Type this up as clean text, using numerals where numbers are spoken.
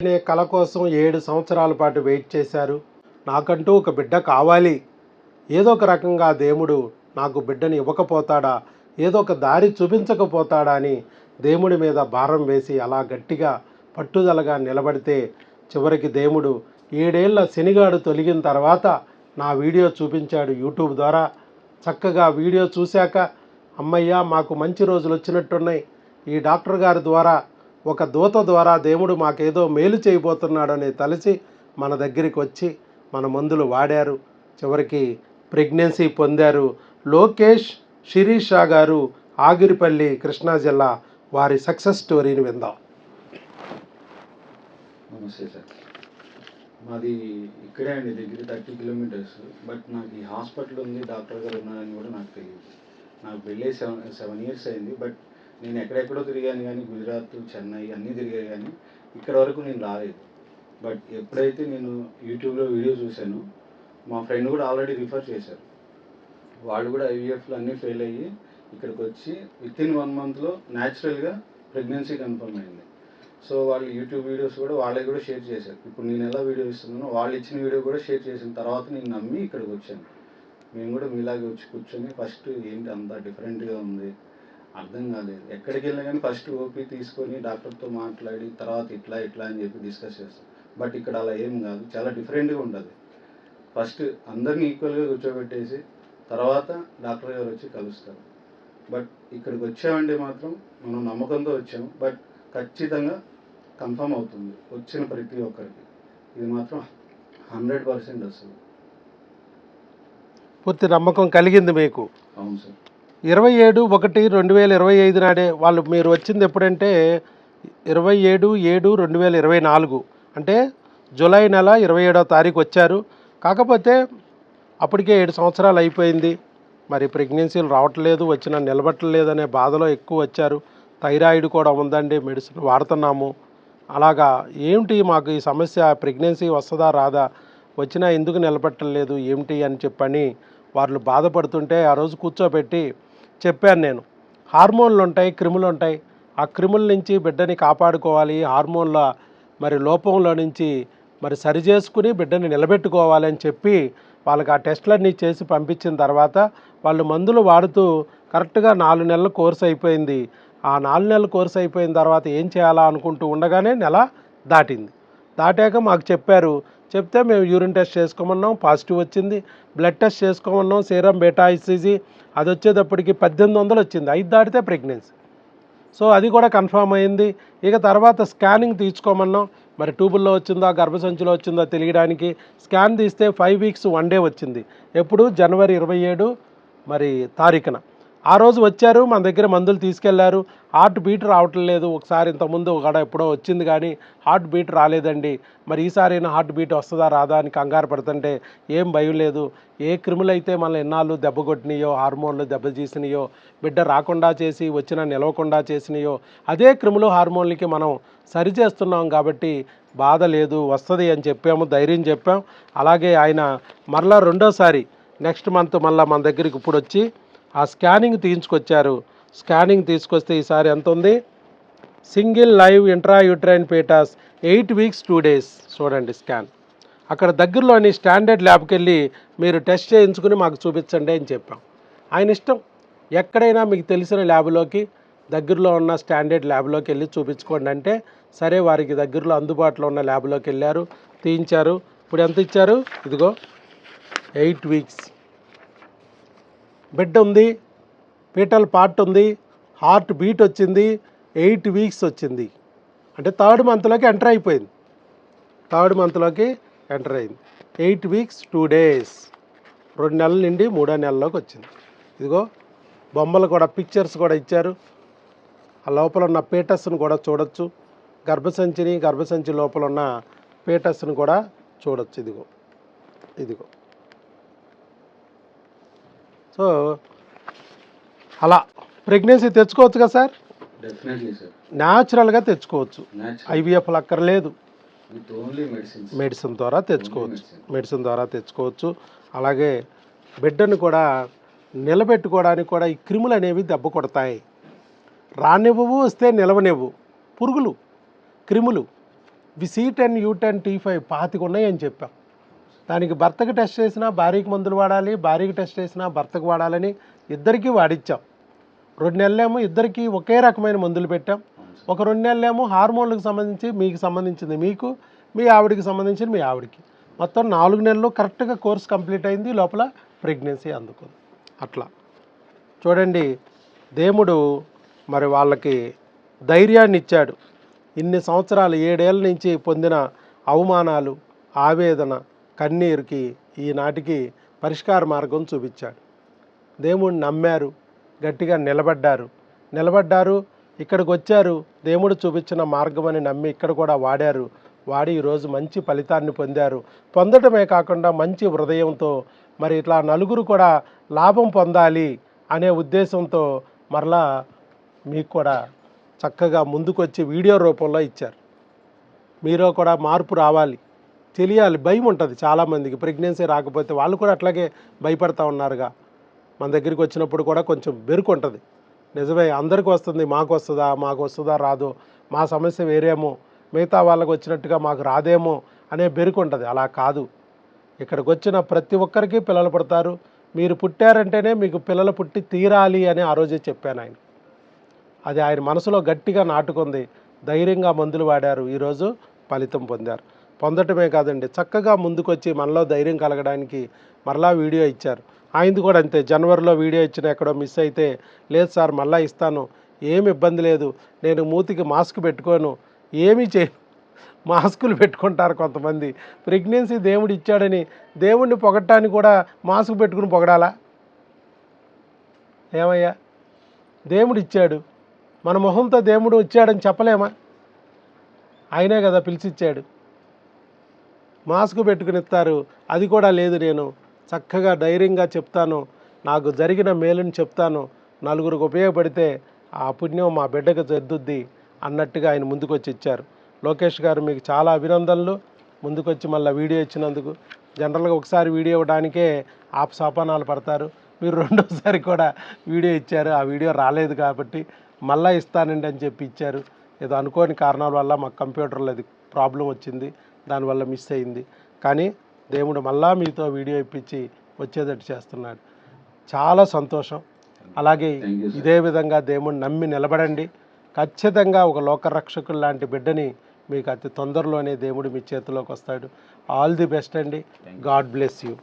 అనే కళ కోసం 7 సంవత్సరాల పాటు వెయిట్ చేశారు. నాకంటూ ఒక బిడ్డ కావాలి, ఏదో ఒక రకంగా దేవుడు నాకు బిడ్డని ఇవ్వకపోతాడా, ఏదో ఒక దారి చూపించకపోతాడా అని దేవుడి మీద భారం వేసి అలా గట్టిగా పట్టుదలగా నిలబడితే చివరికి దేవుడు 7 ఏళ్ల శనిగాడు తొలగిన తర్వాత నా వీడియో చూపించాడు యూట్యూబ్ ద్వారా. చక్కగా వీడియో చూశాక అమ్మయ్య మాకు మంచి రోజులు వచ్చినట్టున్నాయి, ఈ డాక్టర్ గారి ద్వారా ఒక దూత ద్వారా దేవుడు మాకేదో మేలు చేయబోతున్నాడని తలచి మన దగ్గరికి వచ్చి మన మందులు వాడారు. చివరికి ప్రెగ్నెన్సీ పొందారు. లోకేష్ శిరీష గారు, ఆగిరిపల్లి, కృష్ణా జిల్లా. వారి సక్సెస్ స్టోరీని విందాం. నమస్తే సార్, మాది ఇక్కడే అండి, దగ్గర 30 కిలోమీటర్స్. బట్ నాకు ఈ హాస్పిటల్ ఉంది, డాక్టర్ గారు ఉన్నారని కూడా నాకు తెలియదు. నాకు వెళ్ళే 7 ఇయర్స్ అయింది. బట్ నేను ఎక్కడెక్కడో తిరిగాను కానీ, గుజరాత్, చెన్నై అన్నీ తిరిగాను కానీ ఇక్కడ వరకు నేను రాలేదు. బట్ ఎప్పుడైతే నేను యూట్యూబ్లో వీడియో చూశానో, మా ఫ్రెండ్ కూడా ఆల్రెడీ రిఫర్ చేశారు. వాళ్ళు కూడా ఐవీఎఫ్లో అన్నీ ఫెయిల్ అయ్యి ఇక్కడికి వచ్చి వితిన్ 1 మంత్లో న్యాచురల్గా ప్రెగ్నెన్సీ కన్ఫర్మ్ అయింది. సో వాళ్ళు యూట్యూబ్ వీడియోస్ కూడా వాళ్ళకి కూడా షేర్ చేశారు. ఇప్పుడు నేను ఎలా వీడియో ఇస్తున్నానో వాళ్ళు ఇచ్చిన వీడియో కూడా షేర్ చేసిన తర్వాత నేను నమ్మి ఇక్కడికి వచ్చాను. మేము కూడా మీలాగే వచ్చి కూర్చొని ఫస్ట్ ఏంటి అంత డిఫరెంట్గా ఉంది అర్థం కాలేదు. ఎక్కడికి వెళ్ళినా కానీ ఫస్ట్ ఓపీ తీసుకొని డాక్టర్తో మాట్లాడి తర్వాత ఇట్లా ఇట్లా అని చెప్పి డిస్కస్ చేస్తాం. బట్ ఇక్కడ అలా ఏం కాదు, చాలా డిఫరెంట్గా ఉంటుంది. ఫస్ట్ అందరినీ ఈక్వల్గా కూర్చోబెట్టేసి తర్వాత డాక్టర్ గారు వచ్చి కలుస్తారు. బట్ ఇక్కడికి వచ్చామంటే మాత్రం మనం నమ్మకంతో వచ్చాము. బట్ ఖచ్చితంగా కన్ఫర్మ్ అవుతుంది వచ్చిన ప్రతి ఒక్కరికి. ఇది మాత్రం 100% వస్తుంది. పూర్తి నమ్మకం కలిగింది మీకు? అవును సార్. 27/1/2025 నాడే వాళ్ళు మీరు వచ్చింది ఎప్పుడంటే 27/7/2024, అంటే జూలై నెల 27వ తారీఖు వచ్చారు. కాకపోతే అప్పటికే 7 సంవత్సరాలు అయిపోయింది. మరి ప్రెగ్నెన్సీలు రావట్లేదు, వచ్చినా నిలబట్టలేదు అనే బాధలో ఎక్కువ వచ్చారు. థైరాయిడ్ కూడా ఉందండి, మెడిసిన్ వాడుతున్నాము. అలాగా ఏమిటి మాకు ఈ సమస్య, ప్రెగ్నెన్సీ వస్తుందా రాదా, వచ్చినా ఎందుకు నిలబట్టలేదు ఏమిటి అని చెప్పని వాళ్ళు బాధపడుతుంటే ఆ రోజు కూర్చోబెట్టి చెప్పాను నేను. హార్మోన్లు ఉంటాయి, క్రిములు ఉంటాయి. ఆ క్రిముల నుంచి బిడ్డని కాపాడుకోవాలి, హార్మోన్ల మరి లోపంలో నుంచి మరి సరి చేసుకుని బిడ్డని నిలబెట్టుకోవాలి అని చెప్పి వాళ్ళకి ఆ టెస్టులన్నీ చేసి పంపించిన తర్వాత వాళ్ళు మందులు వాడుతూ కరెక్ట్గా 4 నెలల కోర్సు అయిపోయింది. ఆ 4 నెలల కోర్సు అయిపోయిన తర్వాత ఏం చేయాలా అనుకుంటూ ఉండగానే నెల దాటింది. దాటాక మాకు చెప్పారు. చెప్తే మేము యూరిన్ టెస్ట్ చేసుకోమన్నాం, పాజిటివ్ వచ్చింది. బ్లడ్ టెస్ట్ చేసుకోమన్నాం, సీరం బీటా ఐసీజీ, అది వచ్చేటప్పటికి 1800 వచ్చింది. 5 దాటితే ప్రెగ్నెన్సీ. సో అది కూడా కన్ఫర్మ్ అయింది. ఇక తర్వాత స్కానింగ్ తీసుకోమన్నాం. మరి ట్యూబుల్లో వచ్చిందో గర్భసంచిలో వచ్చిందో తెలియడానికి స్కాన్ తీస్తే 5 వీక్స్ 1 డే వచ్చింది. ఎప్పుడు? జనవరి 27 మరి తారీఖున. ఆ రోజు వచ్చారు, మన దగ్గర మందులు తీసుకెళ్లారు. హార్ట్ బీట్ రావటం లేదు. ఒకసారి ఇంతకుముందు కూడా ఎప్పుడో వచ్చింది కానీ హార్ట్ బీట్ రాలేదండి. మరి ఈసారైనా హార్ట్ బీట్ వస్తుందా రాదా అని కంగారు పడుతుంటే ఏం భయం లేదు. ఏ క్రిములైతే మన ఎన్నాళ్ళు దెబ్బ కొట్టినాయో, హార్మోన్లు దెబ్బతీసినాయో, బిడ్డ రాకుండా చేసి వచ్చినా నిలవకుండా చేసినాయో, అదే క్రిములు హార్మోన్లకి మనం సరి చేస్తున్నాం కాబట్టి బాధ లేదు, వస్తుంది అని చెప్పాము, ధైర్యం చెప్పాం. అలాగే ఆయన మరలా రెండోసారి నెక్స్ట్ మంత్ మళ్ళీ మన దగ్గరికి ఇప్పుడు వచ్చి ఆ స్కానింగ్ తీయించుకొచ్చారు. స్కానింగ్ తీసుకొస్తే ఈసారి ఎంత ఉంది? Single live intrauterine foetus 8 weeks 2 days. చూడండి స్కాన్. అక్కడ దగ్గరలోని స్టాండర్డ్ ల్యాబ్కి వెళ్ళి మీరు టెస్ట్ చేయించుకుని మాకు చూపించండి అని చెప్పాం. ఆయన ఇష్టం, ఎక్కడైనా మీకు తెలిసిన ల్యాబ్లోకి దగ్గరలో ఉన్న స్టాండర్డ్ ల్యాబ్లోకి వెళ్ళి చూపించుకోండి అంటే సరే, వారికి దగ్గరలో అందుబాటులో ఉన్న ల్యాబ్లోకి వెళ్ళారు, తీయించారు. ఇప్పుడు ఎంత ఇచ్చారు? ఇదిగో 8 వీక్స్ బిడ్డ ఉంది, పీటల్ పార్ట్ ఉంది, హార్ట్ బీట్ వచ్చింది, 8 వీక్స్ వచ్చింది. అంటే 3rd మంత్లోకి ఎంటర్ అయిపోయింది. 3rd మంత్లోకి ఎంటర్ అయింది. 8 వీక్స్ 2 డేస్, 2 నెలల నుండి 3వ నెలలోకి వచ్చింది. ఇదిగో బొమ్మలు కూడా, పిక్చర్స్ కూడా ఇచ్చారు. ఆ లోపల ఉన్న పీటస్ను కూడా చూడొచ్చు, గర్భసంచిని, గర్భసంచి లోపల ఉన్న పీటస్ను కూడా చూడొచ్చు. ఇదిగో ఇదిగో. సో అలా ప్రెగ్నెన్సీ తెచ్చుకోవచ్చు కదా సార్? డెఫినెట్లీ సార్, న్యాచురల్గా తెచ్చుకోవచ్చు. ఐవీఎఫ్ అక్కర్లేదు, మెడిసిన్ ద్వారా తెచ్చుకోవచ్చు. మెడిసిన్ ద్వారా తెచ్చుకోవచ్చు. అలాగే బిడ్డను కూడా నిలబెట్టుకోవడానికి కూడా ఈ క్రిములు అనేవి దెబ్బ కొడతాయి. రానివ్వవు, వస్తే నిలవనివ్వు. పురుగులు, క్రిములు C10 U10 T5 25 ఉన్నాయని చెప్పాం. దానికి భర్తకు టెస్ట్ చేసినా భార్యకి మందులు వాడాలి, భార్యకి టెస్ట్ చేసినా భర్తకు వాడాలని ఇద్దరికీ వాడిచ్చాం. 2 నెలలేమో ఇద్దరికీ ఒకే రకమైన మందులు పెట్టాం. ఒక 2 నెలలేమో హార్మోన్లకు సంబంధించి మీకు సంబంధించింది మీకు, మీ ఆవిడికి సంబంధించింది మీ ఆవిడికి. మొత్తం 4 నెలలు కరెక్ట్గా కోర్స్ కంప్లీట్ అయింది. లోపల ప్రెగ్నెన్సీ అందుకుంది. అట్లా చూడండి, దేవుడు మరి వాళ్ళకి ధైర్యాన్ని ఇచ్చాడు. ఇన్ని సంవత్సరాలు 7 ఏళ్ళ నుంచి పొందిన అవమానాలు, ఆవేదన, కన్నీరుకి ఈనాటికి పరిష్కార మార్గం చూపించాడు. దేవుడిని నమ్మారు, గట్టిగా నిలబడ్డారు, ఇక్కడికి వచ్చారు. దేవుడు చూపించిన మార్గం అని నమ్మి ఇక్కడ కూడా వాడి ఈరోజు మంచి ఫలితాన్ని పొందడమే కాకుండా మంచి హృదయంతో మరి ఇట్లా నలుగురు కూడా లాభం పొందాలి అనే ఉద్దేశంతో మరలా మీకు కూడా చక్కగా ముందుకొచ్చి వీడియో రూపంలో ఇచ్చారు. మీలో కూడా మార్పు రావాలి, తెలియాలి. భయం ఉంటుంది చాలామందికి, ప్రెగ్నెన్సీ రాకపోతే వాళ్ళు కూడా అట్లాగే భయపడతా ఉన్నారుగా. మన దగ్గరికి వచ్చినప్పుడు కూడా కొంచెం బెరుకు ఉంటుంది. నిజమే, అందరికీ వస్తుంది, మాకు వస్తుందా రాదో, మా సమస్య వేరేమో, మిగతా వాళ్ళకి వచ్చినట్టుగా మాకు రాదేమో అనే బెరుకు ఉంటుంది. అలా కాదు, ఇక్కడికి వచ్చిన ప్రతి ఒక్కరికి పిల్లలు పుడతారు. మీరు పుట్టారంటేనే మీకు పిల్లలు పుట్టి తీరాలి అని ఆ రోజే చెప్పాను ఆయన. అది ఆయన మనసులో గట్టిగా నాటుకుంది. ధైర్యంగా మందులు వాడారు, ఈరోజు ఫలితం పొందటమే కాదండి, చక్కగా ముందుకొచ్చి మనలో ధైర్యం కలగడానికి మరలా వీడియో ఇచ్చారు. ఆయనది కూడా అంతే. జనవరిలో వీడియో ఇచ్చిన ఎక్కడో మిస్ అయితే, లేదు సార్ మళ్ళీ ఇస్తాను, ఏమి ఇబ్బంది లేదు, నేను మూతికి మాస్క్ పెట్టుకోను, ఏమీ చేయను. మాస్కులు పెట్టుకుంటారు కొంతమంది. ప్రెగ్నెన్సీ దేవుడు ఇచ్చాడని దేవుడిని పొగడటానికి కూడా మాస్క్ పెట్టుకుని పొగడాలా? ఏమయ్యా, దేవుడు ఇచ్చాడు, మన మొహంతో దేవుడు ఇచ్చాడని చెప్పలేమా? ఆయనే కదా పిలిచిచ్చాడు. మాస్క్ పెట్టుకుని ఇస్తారు, అది కూడా లేదు. నేను చక్కగా ధైర్యంగా చెప్తాను, నాకు జరిగిన మేలుని చెప్తాను, నలుగురికి ఉపయోగపడితే ఆ పుణ్యం మా బిడ్డకు తెద్దుద్ది అన్నట్టుగా ఆయన ముందుకొచ్చి ఇచ్చారు. లోకేష్ గారు మీకు చాలా అభినందనలు, ముందుకొచ్చి మళ్ళీ వీడియో ఇచ్చినందుకు. జనరల్గా ఒకసారి వీడియో ఇవ్వడానికే ఆపసాపానాలు పడతారు, మీరు రెండోసారి కూడా వీడియో ఇచ్చారు. ఆ వీడియో రాలేదు కాబట్టి మళ్ళీ ఇస్తానండి అని చెప్పి ఇచ్చారు. ఏదో అనుకోని కారణాల వల్ల మాకు కంప్యూటర్లో అది ప్రాబ్లం వచ్చింది, దానివల్ల మిస్ అయింది. కానీ దేవుడు మళ్ళా మీతో వీడియో ఇప్పించి వచ్చేటట్టు చేస్తున్నాడు. చాలా సంతోషం. అలాగే ఇదే విధంగా దేవుడిని నమ్మి నిలబడండి. ఖచ్చితంగా ఒక లోకరక్షకులు లాంటి బిడ్డని మీకు అతి తొందరలోనే దేవుడు మీ చేతిలోకి వస్తాడు. ఆల్ ది బెస్ట్ అండి. God bless you.